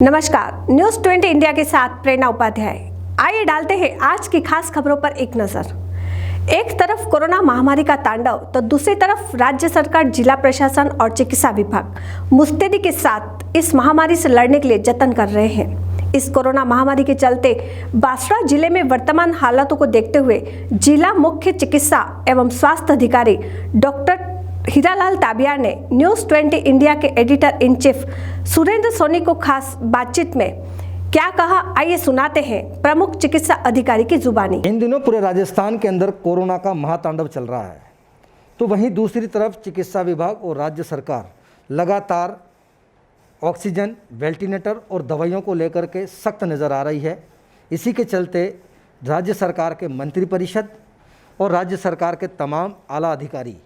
नमस्कार, news 20 India के साथ प्रेरणा उपाध्याय। आइए डालते हैं आज की खास खबरों पर एक नजर। एक तरफ कोरोना महामारी का तांडव तो दूसरी तरफ राज्य सरकार, जिला प्रशासन और चिकित्सा विभाग मुस्तैदी के साथ इस महामारी से लड़ने के लिए जतन कर रहे हैं। इस कोरोना महामारी के चलते बांसवाड़ा जिले में वर्तमान हालातों को देखते हुए जिला मुख्य चिकित्सा एवं स्वास्थ्य अधिकारी डॉक्टर हीरालाल ताबियार ने न्यूज 20 इंडिया के editor in chief Surendra Soni को खास बातचीत में क्या कहा, आइए सुनाते हैं प्रमुख चिकित्सा अधिकारी की जुबानी। इन दिनों पूरे राजस्थान के अंदर कोरोना का महातांडव चल रहा है, तो वहीं दूसरी तरफ चिकित्सा विभाग और राज्य सरकार लगातार ऑक्सीजन, वेंटिलेटर और दवाइयों को लेकर के सख्त नज़र आ रही है। इसी के चलते राज्य सरकार के मंत्रिपरिषद और राज्य सरकार के तमाम आला अधिकारी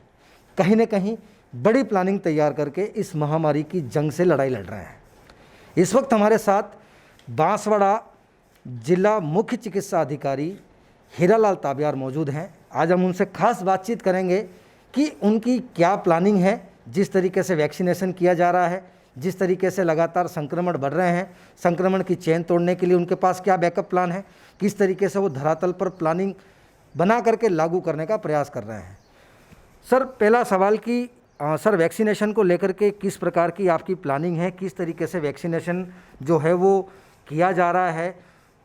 कहीं न कहीं बड़ी प्लानिंग तैयार करके इस महामारी की जंग से लड़ाई लड़ रहे हैं। इस वक्त हमारे साथ बांसवाड़ा जिला मुख्य चिकित्सा अधिकारी हीरालाल ताबियार मौजूद हैं। आज हम उनसे खास बातचीत करेंगे कि उनकी क्या प्लानिंग है, जिस तरीके से वैक्सीनेशन किया जा रहा है, जिस तरीके से लगातार संक्रमण बढ़ रहे हैं, संक्रमण की चेन तोड़ने के लिए उनके पास क्या बैकअप प्लान है, किस तरीके से वो धरातल पर प्लानिंग बना करके लागू करने का प्रयास कर रहे हैं। सर, पहला सवाल कि सर वैक्सीनेशन को लेकर के किस प्रकार की आपकी प्लानिंग है, किस तरीके से वैक्सीनेशन जो है वो किया जा रहा है,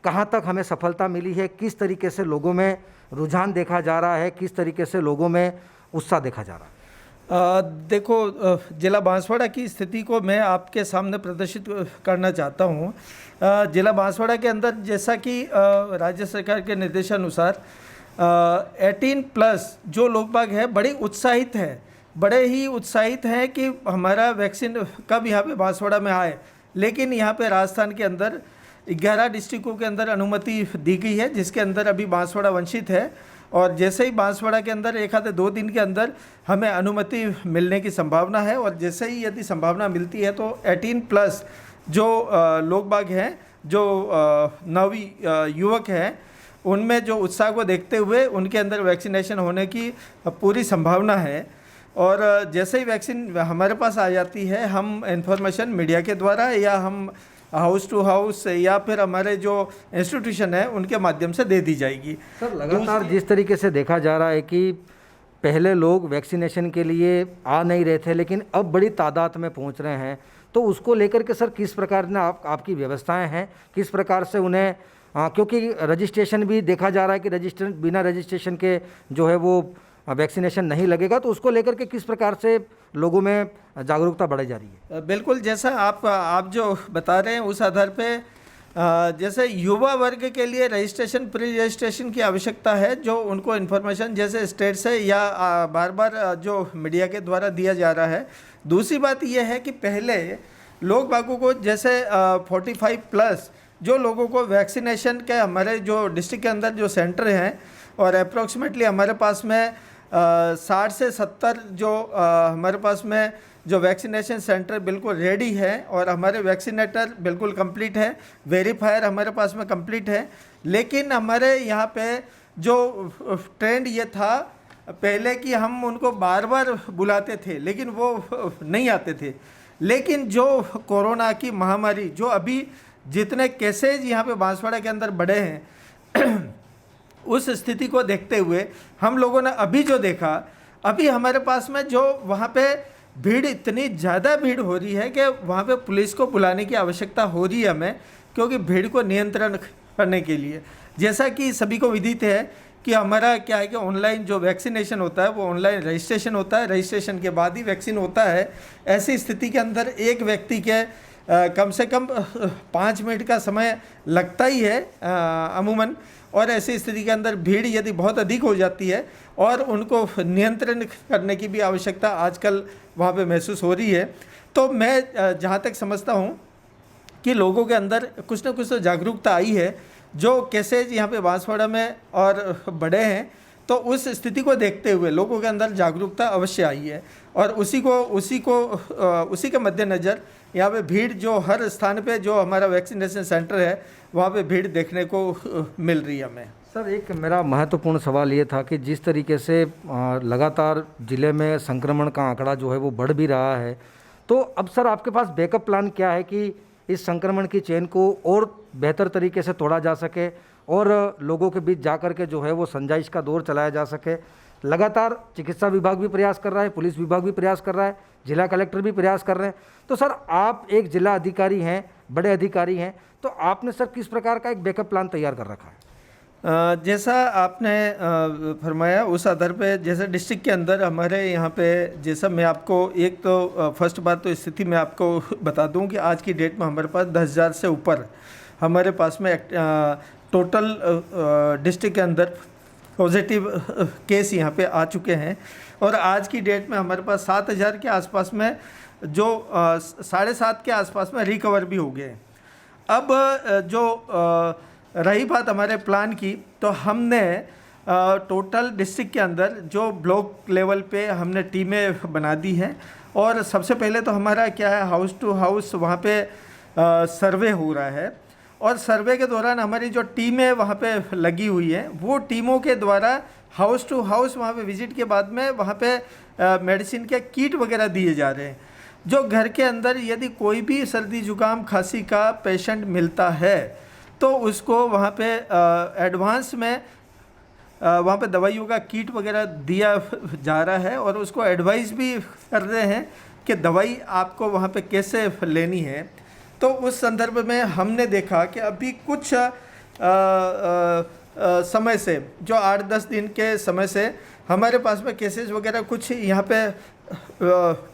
कहाँ तक हमें सफलता मिली है, किस तरीके से लोगों में रुझान देखा जा रहा है, किस तरीके से लोगों में उत्साह देखा जा रहा है? देखो, जिला बांसवाड़ा की स्थिति को मैं आपके सामने प्रदर्शित करना चाहता हूँ। जिला बांसवाड़ा के अंदर जैसा कि राज्य सरकार के निर्देशानुसार 18+ जो लोग बाग है बड़े ही उत्साहित हैं कि हमारा वैक्सीन कब यहाँ पे बांसवाड़ा में आए। लेकिन यहाँ पे राजस्थान के अंदर 11 डिस्ट्रिक्टों के अंदर अनुमति दी गई है, जिसके अंदर अभी बांसवाड़ा वंचित है। और जैसे ही बांसवाड़ा के अंदर 1 आधे 2 दिन के अंदर हमें अनुमति मिलने की संभावना है, और जैसे ही यदि संभावना मिलती है तो 18+ जो लोग बाग हैं, जो नवी युवक हैं, उनमें जो उत्साह को देखते हुए उनके अंदर वैक्सीनेशन होने की पूरी संभावना है। और जैसे ही वैक्सीन हमारे पास आ जाती है, हम इंफॉर्मेशन मीडिया के द्वारा या हम हाउस टू हाउस या फिर हमारे जो इंस्टीट्यूशन है उनके माध्यम से दे दी जाएगी। सर, लगातार जिस तरीके से देखा जा रहा है कि पहले लोग वैक्सीनेशन के लिए आ नहीं रहे थे, लेकिन अब बड़ी तादाद में पहुंच रहे हैं, तो उसको लेकर के सर किस प्रकार ने आपकी व्यवस्थाएं हैं, किस प्रकार से उन्हें क्योंकि रजिस्ट्रेशन भी देखा जा रहा है कि बिना रजिस्ट्रेशन के जो है वो वैक्सीनेशन नहीं लगेगा, तो उसको लेकर के किस प्रकार से लोगों में जागरूकता बढ़ाई जा रही है? बिल्कुल, जैसा आप जो बता रहे हैं उस आधार पे जैसे युवा वर्ग के लिए रजिस्ट्रेशन, प्री रजिस्ट्रेशन की आवश्यकता है, जो उनको इन्फॉर्मेशन जैसे स्टेट से या बार बार जो मीडिया के द्वारा दिया जा रहा है। दूसरी बात यह है कि पहले लोग बागों को जैसे 45+ जो लोगों को वैक्सीनेशन के हमारे जो डिस्ट्रिक्ट के अंदर जो सेंटर हैं, और अप्रॉक्सीमेटली हमारे पास में 60 से 70 जो हमारे पास में जो वैक्सीनेशन सेंटर बिल्कुल रेडी है, और हमारे वैक्सीनेटर बिल्कुल कंप्लीट है, वेरीफायर हमारे पास में कंप्लीट है। लेकिन हमारे यहाँ पे जो ट्रेंड ये था पहले कि हम उनको बार बार बुलाते थे लेकिन वो नहीं आते थे। लेकिन जो कोरोना की महामारी, जो अभी जितने केसेज यहाँ पे बांसवाड़ा के अंदर बढ़े हैं उस स्थिति को देखते हुए हम लोगों ने अभी जो देखा, अभी हमारे पास में जो वहाँ पे भीड़, इतनी ज़्यादा भीड़ हो रही है कि वहाँ पे पुलिस को बुलाने की आवश्यकता हो रही है हमें, क्योंकि भीड़ को नियंत्रण करने के लिए। जैसा कि सभी को विदित है कि हमारा क्या है कि ऑनलाइन जो वैक्सीनेशन होता है वो ऑनलाइन रजिस्ट्रेशन होता है, रजिस्ट्रेशन के बाद ही वैक्सीन होता है। ऐसी स्थिति के अंदर एक व्यक्ति के कम से कम 5 मिनट का समय लगता ही है अमूमन। और ऐसी स्थिति के अंदर भीड़ यदि बहुत अधिक हो जाती है और उनको नियंत्रण करने की भी आवश्यकता आजकल वहाँ पे महसूस हो रही है। तो मैं जहाँ तक समझता हूँ कि लोगों के अंदर कुछ ना कुछ तो जागरूकता आई है, जो केसेज यहाँ पे बांसवाड़ा में और बढ़े हैं, तो उस स्थिति को देखते हुए लोगों के अंदर जागरूकता अवश्य आई है। और उसी के मद्देनज़र यहाँ पे भीड़ जो हर स्थान पे जो हमारा वैक्सीनेशन सेंटर है वहाँ पे भीड़ देखने को मिल रही है हमें। सर, एक मेरा महत्वपूर्ण सवाल ये था कि जिस तरीके से लगातार ज़िले में संक्रमण का आंकड़ा जो है वो बढ़ भी रहा है, तो अब सर आपके पास बैकअप प्लान क्या है कि इस संक्रमण की चेन को और बेहतर तरीके से तोड़ा जा सके और लोगों के बीच जाकर के जो है वो संजाइश का दौर चलाया जा सके। लगातार चिकित्सा विभाग भी प्रयास कर रहा है, पुलिस विभाग भी प्रयास कर रहा है, जिला कलेक्टर भी प्रयास कर रहे हैं। तो सर, आप एक जिला अधिकारी हैं, बड़े अधिकारी हैं, तो आपने सर किस प्रकार का एक बैकअप प्लान तैयार कर रखा है? जैसा आपने फरमाया उस आधार पे, जैसे डिस्ट्रिक्ट के अंदर हमारे यहाँ पे, जैसा मैं आपको एक तो फर्स्ट बात तो स्थिति मैं आपको बता दूं कि आज की डेट में हमारे पास 10,000 से ऊपर हमारे पास में टोटल डिस्ट्रिक्ट के अंदर पॉजिटिव केस यहाँ पे आ चुके हैं। और आज की डेट में हमारे पास 7,000 के आसपास में जो 7.5 के आसपास में रिकवर भी हो गए। अब जो रही बात हमारे प्लान की, तो हमने टोटल डिस्ट्रिक्ट के अंदर जो ब्लॉक लेवल पे हमने टीमें बना दी हैं। और सबसे पहले तो हमारा क्या है, हाउस टू हाउस वहाँ पे सर्वे हो रहा है। और सर्वे के दौरान हमारी जो टीमें वहाँ पे लगी हुई हैं, वो टीमों के द्वारा हाउस टू हाउस वहाँ पे विजिट के बाद में वहाँ पे मेडिसिन के किट वगैरह दिए जा रहे हैं। जो घर के अंदर यदि कोई भी सर्दी जुकाम खांसी का पेशेंट मिलता है तो उसको वहाँ पे एडवांस में वहाँ पे दवाइयों का किट वगैरह दिया जा रहा है। और उसको एडवाइस भी कर रहे हैं कि दवाई आपको वहाँ पे कैसे लेनी है। तो उस संदर्भ में हमने देखा कि अभी कुछ समय से, जो 8-10 दिन के समय से हमारे पास में केसेस वगैरह कुछ यहाँ पे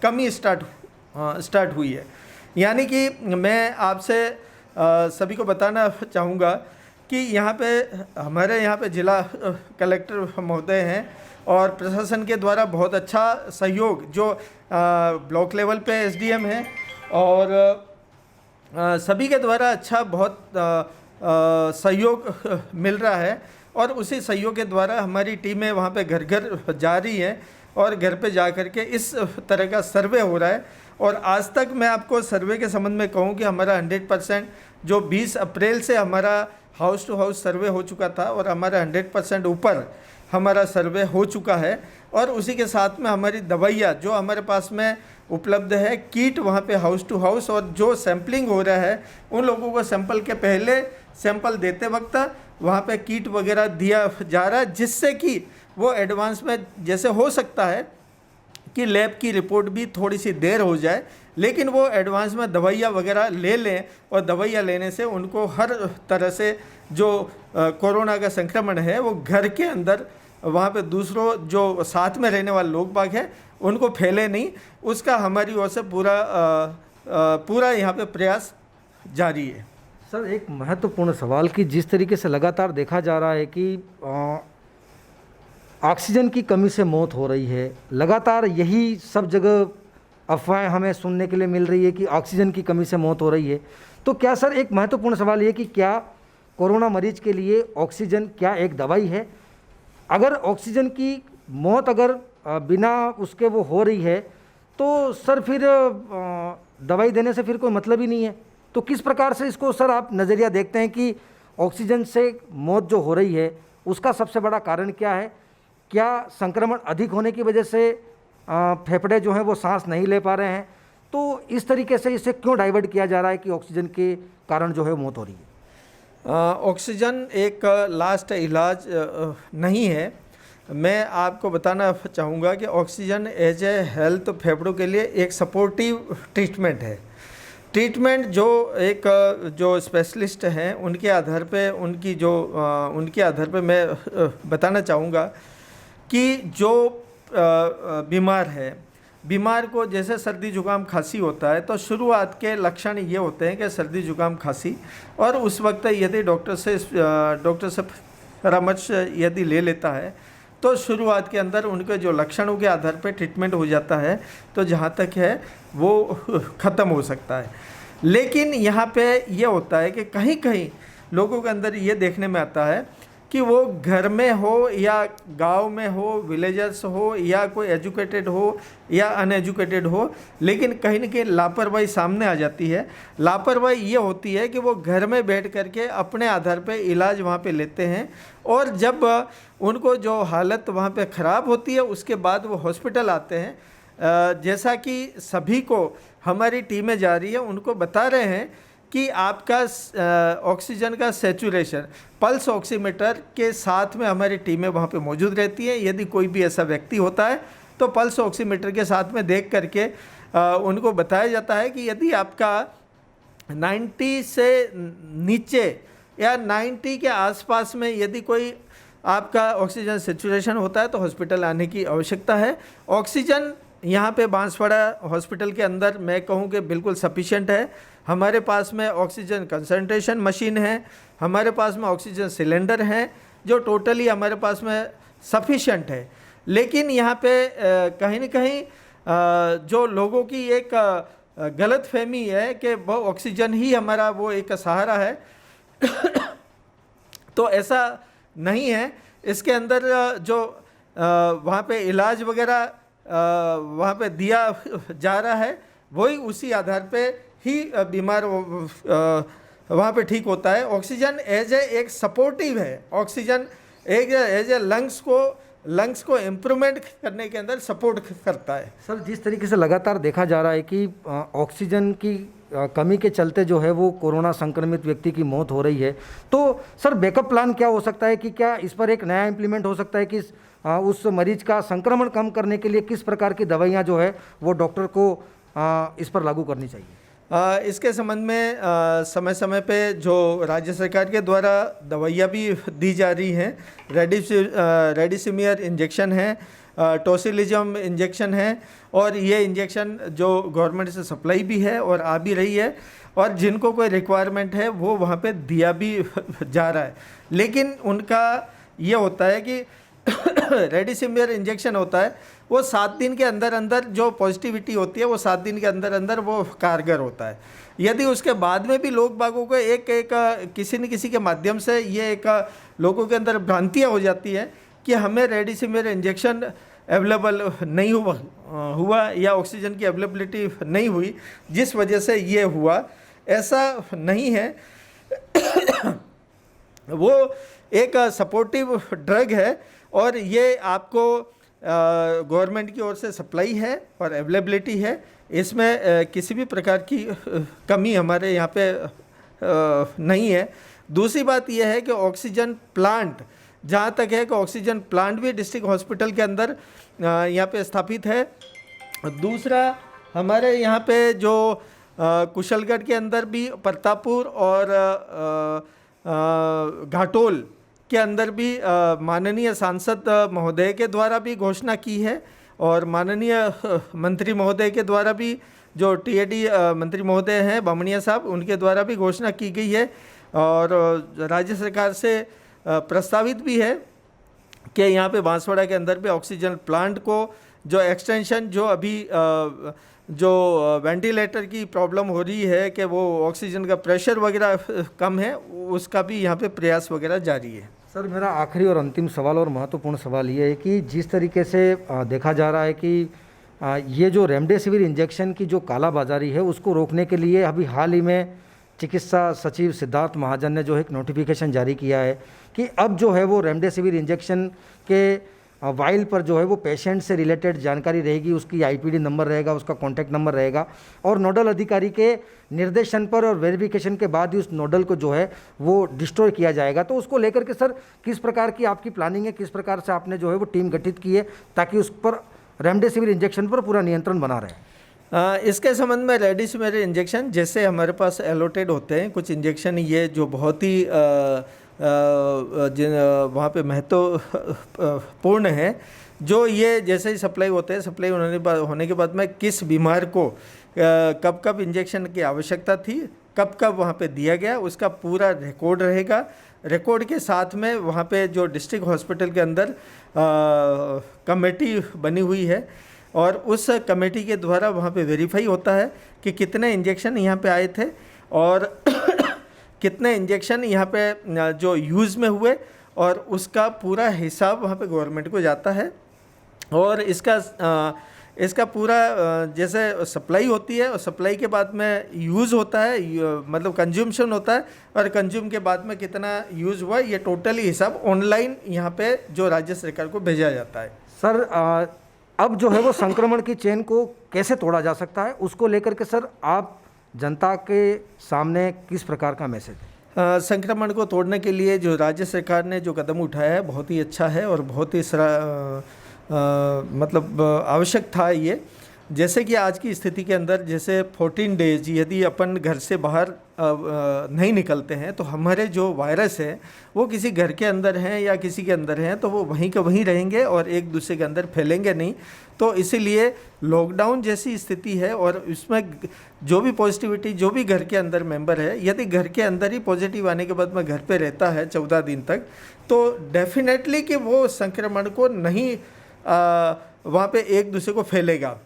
कमी स्टार्ट हुई है। यानी कि मैं आपसे सभी को बताना चाहूँगा कि यहाँ पे हमारे यहाँ पे जिला कलेक्टर महोदय हैं और प्रशासन के द्वारा बहुत अच्छा सहयोग, जो ब्लॉक लेवल पे एसडीएम हैं और सभी के द्वारा अच्छा बहुत सहयोग मिल रहा है। और उसी सहयोग के द्वारा हमारी टीमें वहाँ पे घर घर जा रही हैं और घर पे जा कर के इस तरह का सर्वे हो रहा है। और आज तक मैं आपको सर्वे के संबंध में कहूँ कि हमारा 100% जो 20 अप्रैल से हमारा हाउस टू हाउस सर्वे हो चुका था और हमारा 100% ऊपर हमारा सर्वे हो चुका है। और उसी के साथ में हमारी दवाइयाँ जो हमारे पास में उपलब्ध है, किट वहाँ पे हाउस टू हाउस, और जो सैम्पलिंग हो रहा है उन लोगों को सैंपल के पहले सैंपल देते वक्त वहाँ पे किट वगैरह दिया जा रहा है, जिससे कि वो एडवांस में, जैसे हो सकता है कि लैब की रिपोर्ट भी थोड़ी सी देर हो जाए, लेकिन वो एडवांस में दवाइयाँ वगैरह ले लें। और दवाइयाँ लेने से उनको हर तरह से जो कोरोना का संक्रमण है वो घर के अंदर वहाँ पे दूसरों जो साथ में रहने वाले लोग बाग हैं उनको फैले नहीं, उसका हमारी ओर से पूरा यहाँ पे प्रयास जारी है। सर, एक महत्वपूर्ण सवाल कि जिस तरीके से लगातार देखा जा रहा है कि ऑक्सीजन की कमी से मौत हो रही है, लगातार यही सब जगह अफवाहें हमें सुनने के लिए मिल रही है कि ऑक्सीजन की कमी से मौत हो रही है। तो क्या सर, एक महत्वपूर्ण सवाल ये कि क्या कोरोना मरीज के लिए ऑक्सीजन क्या एक दवाई है? अगर ऑक्सीजन की मौत अगर बिना उसके वो हो रही है तो सर फिर दवाई देने से फिर कोई मतलब ही नहीं है। तो किस प्रकार से इसको सर आप नज़रिया देखते हैं कि ऑक्सीजन से मौत जो हो रही है उसका सबसे बड़ा कारण क्या है? क्या संक्रमण अधिक होने की वजह से फेफड़े जो हैं वो सांस नहीं ले पा रहे हैं? तो इस तरीके से इसे क्यों डाइवर्ट किया जा रहा है कि ऑक्सीजन के कारण जो है मौत हो रही है? ऑक्सीजन एक लास्ट इलाज नहीं है। मैं आपको बताना चाहूँगा कि ऑक्सीजन एज ए हेल्थ फेफड़ों के लिए एक सपोर्टिव ट्रीटमेंट है। ट्रीटमेंट जो स्पेशलिस्ट हैं उनके आधार पे उनके आधार पे मैं बताना चाहूँगा कि जो बीमार को जैसे सर्दी जुकाम खांसी होता है तो शुरुआत के लक्षण ये होते हैं कि सर्दी जुकाम खांसी, और उस वक्त यदि डॉक्टर से परामर्श यदि ले लेता है तो शुरुआत के अंदर उनके जो लक्षणों के आधार पर ट्रीटमेंट हो जाता है, तो जहाँ तक है वो ख़त्म हो सकता है। लेकिन यहाँ पे ये होता है कि कहीं कहीं लोगों के अंदर ये देखने में आता है कि वो घर में हो या गांव में हो, विलेजर्स हो या कोई एजुकेटेड हो या अनएजुकेटेड हो, लेकिन कहीं न कहीं लापरवाही सामने आ जाती है। लापरवाही ये होती है कि वो घर में बैठ करके अपने आधार पे इलाज वहाँ पे लेते हैं, और जब उनको जो हालत वहाँ पे ख़राब होती है उसके बाद वो हॉस्पिटल आते हैं। जैसा कि सभी को हमारी टीमें जा रही है उनको बता रहे हैं कि आपका ऑक्सीजन का सैचुरेशन पल्स ऑक्सीमीटर के साथ में हमारी टीमें वहाँ पे मौजूद रहती हैं। यदि कोई भी ऐसा व्यक्ति होता है तो पल्स ऑक्सीमीटर के साथ में देख करके उनको बताया जाता है कि यदि आपका 90 से नीचे या 90 के आसपास में यदि कोई आपका ऑक्सीजन सैचुरेशन होता है तो हॉस्पिटल आने की आवश्यकता है। ऑक्सीजन यहाँ पे बांसवाड़ा हॉस्पिटल के अंदर मैं कहूँ कि बिल्कुल सफिशिएंट है। हमारे पास में ऑक्सीजन कंसंट्रेशन मशीन है, हमारे पास में ऑक्सीजन सिलेंडर हैं, जो टोटली हमारे पास में सफिशिएंट है। लेकिन यहाँ पे कहीं न कहीं जो लोगों की एक गलत फहमी है कि वो ऑक्सीजन ही हमारा वो एक सहारा है तो ऐसा नहीं है। इसके अंदर जो वहाँ पे इलाज वगैरह वहाँ पे दिया जा रहा है वही उसी आधार पे ही बीमार वहाँ पे ठीक होता है। ऑक्सीजन एज एक सपोर्टिव है, ऑक्सीजन एक एज ए लंग्स को इम्प्रूवमेंट करने के अंदर सपोर्ट करता है। सर, जिस तरीके से लगातार देखा जा रहा है कि ऑक्सीजन की कमी के चलते जो है वो कोरोना संक्रमित व्यक्ति की मौत हो रही है, तो सर बैकअप प्लान क्या हो सकता है कि क्या इस पर एक नया इम्प्लीमेंट हो सकता है कि उस मरीज का संक्रमण कम करने के लिए किस प्रकार की दवाइयाँ जो है वो डॉक्टर को इस पर लागू करनी चाहिए? इसके संबंध में समय समय पे जो राज्य सरकार के द्वारा दवाइयाँ भी दी जा रही हैं, रेडिसिमियर इंजेक्शन है, टोसिलिजम इंजेक्शन है, और ये इंजेक्शन जो गवर्नमेंट से सप्लाई भी है और आ भी रही है, और जिनको कोई रिक्वायरमेंट है वो वहाँ पे दिया भी जा रहा है। लेकिन उनका ये होता है कि रेडिसिमियर इंजेक्शन होता है वो 7 दिन के अंदर अंदर जो पॉजिटिविटी होती है वो 7 दिन के अंदर अंदर वो कारगर होता है। यदि उसके बाद में भी लोग बागों को एक किसी न किसी के माध्यम से ये एक लोगों के अंदर भ्रांतियाँ हो जाती है कि हमें रेडिसिमियर इंजेक्शन अवेलेबल नहीं हुआ या ऑक्सीजन की अवेलेबिलिटी नहीं हुई जिस वजह से ये हुआ, ऐसा नहीं है। वो एक सपोर्टिव ड्रग है और ये आपको गवर्नमेंट की ओर से सप्लाई है और अवेलेबिलिटी है। इसमें किसी भी प्रकार की कमी हमारे यहाँ पे नहीं है। दूसरी बात यह है कि ऑक्सीजन प्लांट, जहाँ तक है कि ऑक्सीजन प्लांट भी डिस्ट्रिक्ट हॉस्पिटल के अंदर यहाँ पे स्थापित है। दूसरा, हमारे यहाँ पे जो कुशलगढ़ के अंदर भी, प्रतापपुर और घाटोल के अंदर भी माननीय सांसद महोदय के द्वारा भी घोषणा की है और माननीय मंत्री महोदय के द्वारा भी, जो टीएडी मंत्री महोदय हैं बामणिया साहब, उनके द्वारा भी घोषणा की गई है और राज्य सरकार से प्रस्तावित भी है कि यहाँ पे बांसवाड़ा के अंदर भी ऑक्सीजन प्लांट को जो एक्सटेंशन, जो अभी जो वेंटिलेटर की प्रॉब्लम हो रही है कि वो ऑक्सीजन का प्रेशर वगैरह कम है, उसका भी यहाँ पे प्रयास वगैरह जारी है। सर, मेरा आखिरी और अंतिम सवाल और महत्वपूर्ण सवाल ये है कि जिस तरीके से देखा जा रहा है कि ये जो रेमडेसिविर इंजेक्शन की जो कालाबाजारी है उसको रोकने के लिए अभी हाल ही में चिकित्सा सचिव सिद्धार्थ महाजन ने जो एक नोटिफिकेशन जारी किया है कि अब जो है वो रेमडेसिविर इंजेक्शन के वाइल पर जो है वो पेशेंट से रिलेटेड जानकारी रहेगी, उसकी आईपीडी नंबर रहेगा, उसका कॉन्टैक्ट नंबर रहेगा और नोडल अधिकारी के निर्देशन पर और वेरिफिकेशन के बाद ही उस नोडल को जो है वो डिस्ट्रॉय किया जाएगा। तो उसको लेकर के सर किस प्रकार की आपकी प्लानिंग है, किस प्रकार से आपने जो है वो टीम गठित की है ताकि उस पर रेमडेसिविर इंजेक्शन पर पूरा नियंत्रण बना रहे? इसके संबंध में रेमडेसिविर इंजेक्शन जैसे हमारे पास एलोटेड होते हैं, कुछ इंजेक्शन ये जो बहुत ही वहाँ पे महत्वपूर्ण है, जो ये जैसे ही सप्लाई होते हैं, सप्लाई होने के बाद में किस बीमार को कब कब इंजेक्शन की आवश्यकता थी, कब कब वहाँ पे दिया गया, उसका पूरा रिकॉर्ड रहेगा। रिकॉर्ड के साथ में वहाँ पे जो डिस्ट्रिक्ट हॉस्पिटल के अंदर कमेटी बनी हुई है और उस कमेटी के द्वारा वहाँ पे वेरीफाई होता है कि कितने इंजेक्शन यहाँ पे आए थे और कितने इंजेक्शन यहाँ पे जो यूज़ में हुए, और उसका पूरा हिसाब वहाँ पे गवर्नमेंट को जाता है। और इसका पूरा जैसे सप्लाई होती है और सप्लाई के बाद में यूज़ होता है, मतलब कंज्यूमशन होता है, और कंज्यूम के बाद में कितना यूज़ हुआ, ये टोटली हिसाब ऑनलाइन यहाँ पे जो राज्य सरकार को भेजा जाता है। सर, अब जो है वो संक्रमण की चेन को कैसे तोड़ा जा सकता है, उसको लेकर के सर आप जनता के सामने किस प्रकार का मैसेज है? संक्रमण को तोड़ने के लिए जो राज्य सरकार ने जो कदम उठाया है बहुत ही अच्छा है और बहुत ही मतलब आवश्यक था ये। जैसे कि आज की स्थिति के अंदर जैसे 14 डेज यदि अपन घर से बाहर नहीं निकलते हैं तो हमारे जो वायरस है वो किसी घर के अंदर हैं या किसी के अंदर हैं तो वो वहीं के वहीं रहेंगे और एक दूसरे के अंदर फैलेंगे नहीं। तो इसीलिए लॉकडाउन जैसी स्थिति है और इसमें जो भी पॉजिटिविटी जो भी घर के अंदर मेंबर है यदि घर के अंदर ही पॉजिटिव आने के बाद में घर पे रहता है 14 दिन तक तो डेफिनेटली कि वो संक्रमण को नहीं वहाँ पे एक दूसरे को फैलेगा।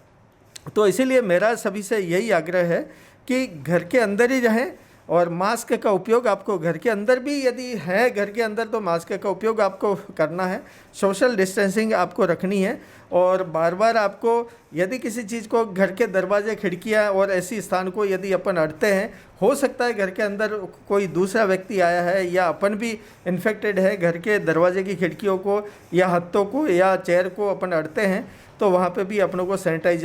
तो इसीलिए मेरा सभी से यही आग्रह है कि घर के अंदर ही रहें और मास्क का उपयोग आपको घर के अंदर भी यदि है घर के अंदर तो मास्क का उपयोग आपको करना है, सोशल डिस्टेंसिंग आपको रखनी है और बार बार आपको यदि किसी चीज़ को घर के दरवाजे खिड़कियां और ऐसी स्थान को यदि अपन अड़ते हैं हो सकता है घर के अंदर कोई दूसरा व्यक्ति आया है या अपन भी इन्फेक्टेड है, घर के दरवाजे की खिड़कियों को या हाथों को या चेयर को अपन अड़ते हैं तो वहाँ पे भी अपनों को सैनिटाइज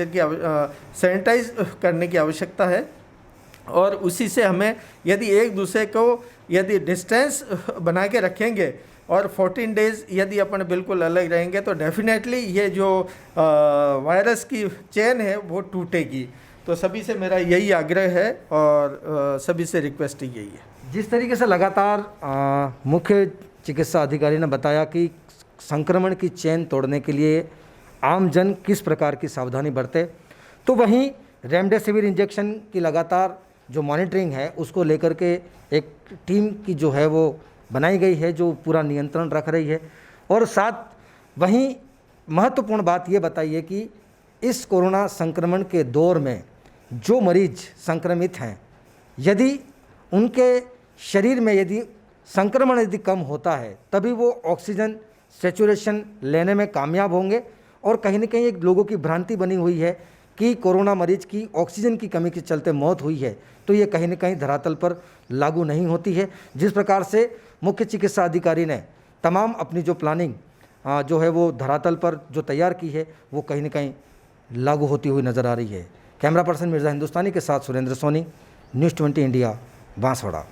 करने की आवश्यकता है और उसी से हमें यदि एक दूसरे को यदि डिस्टेंस बना के रखेंगे और 14 डेज़ यदि अपन बिल्कुल अलग रहेंगे तो डेफिनेटली ये जो वायरस की चेन है वो टूटेगी। तो सभी से मेरा यही आग्रह है और सभी से रिक्वेस्ट यही है। जिस तरीके से लगातार मुख्य चिकित्सा अधिकारी ने बताया कि संक्रमण की चेन तोड़ने के लिए आम जन किस प्रकार की सावधानी बरते, तो वहीं रेमडेसिविर इंजेक्शन की लगातार जो मॉनिटरिंग है उसको लेकर के एक टीम की जो है वो बनाई गई है जो पूरा नियंत्रण रख रही है। और साथ वहीं महत्वपूर्ण बात ये बताइए कि इस कोरोना संक्रमण के दौर में जो मरीज संक्रमित हैं यदि उनके शरीर में यदि संक्रमण यदि कम होता है तभी वो ऑक्सीजन सेचुरेशन लेने में कामयाब होंगे। और कहीं न कहीं एक लोगों की भ्रांति बनी हुई है कि कोरोना मरीज की ऑक्सीजन की कमी के चलते मौत हुई है, तो ये कहीं न कहीं धरातल पर लागू नहीं होती है। जिस प्रकार से मुख्य चिकित्सा अधिकारी ने तमाम अपनी जो प्लानिंग जो है वो धरातल पर जो तैयार की है वो कहीं न कहीं लागू होती हुई नज़र आ रही है। कैमरा पर्सन मिर्ज़ा हिंदुस्तानी के साथ सुरेंद्र सोनी, न्यूज़ 20 इंडिया, बांसवाड़ा।